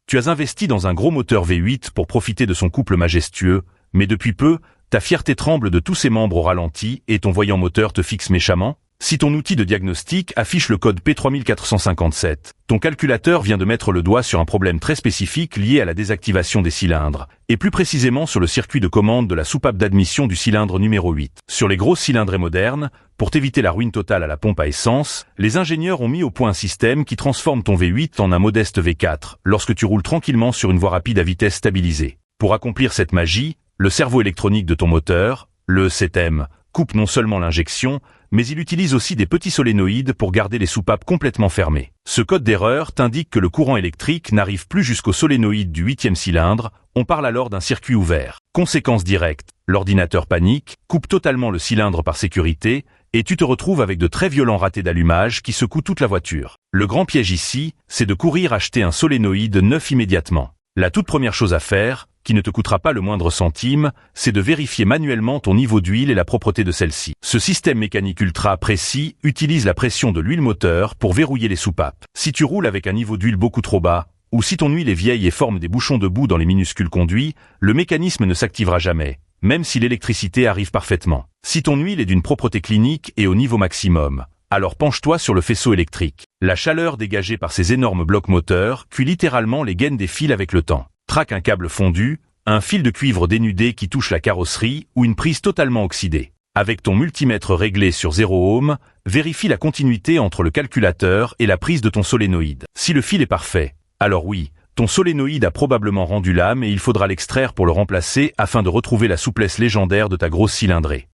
Tu as investi dans un gros moteur V8 pour profiter de son couple majestueux, mais depuis peu, ta fierté tremble de tous ses membres au ralenti et ton voyant moteur te fixe méchamment? Si ton outil de diagnostic affiche le code P3457, ton calculateur vient de mettre le doigt sur un problème très spécifique lié à la désactivation des cylindres, et plus précisément sur le circuit de commande de la soupape d'admission du cylindre numéro 8. Sur les grosses cylindrées modernes, pour t'éviter la ruine totale à la pompe à essence, les ingénieurs ont mis au point un système qui transforme ton V8 en un modeste V4 lorsque tu roules tranquillement sur une voie rapide à vitesse stabilisée. Pour accomplir cette magie, le cerveau électronique de ton moteur, le CTEM, coupe non seulement l'injection, mais il utilise aussi des petits solénoïdes pour garder les soupapes complètement fermées. Ce code d'erreur t'indique que le courant électrique n'arrive plus jusqu'au solénoïde du 8e cylindre, on parle alors d'un circuit ouvert. Conséquence directe, l'ordinateur panique, coupe totalement le cylindre par sécurité, et tu te retrouves avec de très violents ratés d'allumage qui secouent toute la voiture. Le grand piège ici, c'est de courir acheter un solénoïde neuf immédiatement. La toute première chose à faire, qui ne te coûtera pas le moindre centime, c'est de vérifier manuellement ton niveau d'huile et la propreté de celle-ci. Ce système mécanique ultra précis utilise la pression de l'huile moteur pour verrouiller les soupapes. Si tu roules avec un niveau d'huile beaucoup trop bas, ou si ton huile est vieille et forme des bouchons de boue dans les minuscules conduits, le mécanisme ne s'activera jamais, même si l'électricité arrive parfaitement. Si ton huile est d'une propreté clinique et au niveau maximum, alors penche-toi sur le faisceau électrique. La chaleur dégagée par ces énormes blocs moteurs cuit littéralement les gaines des fils avec le temps. Traque un câble fondu, un fil de cuivre dénudé qui touche la carrosserie ou une prise totalement oxydée. Avec ton multimètre réglé sur 0 ohm, vérifie la continuité entre le calculateur et la prise de ton solénoïde. Si le fil est parfait, alors oui, ton solénoïde a probablement rendu l'âme et il faudra l'extraire pour le remplacer afin de retrouver la souplesse légendaire de ta grosse cylindrée.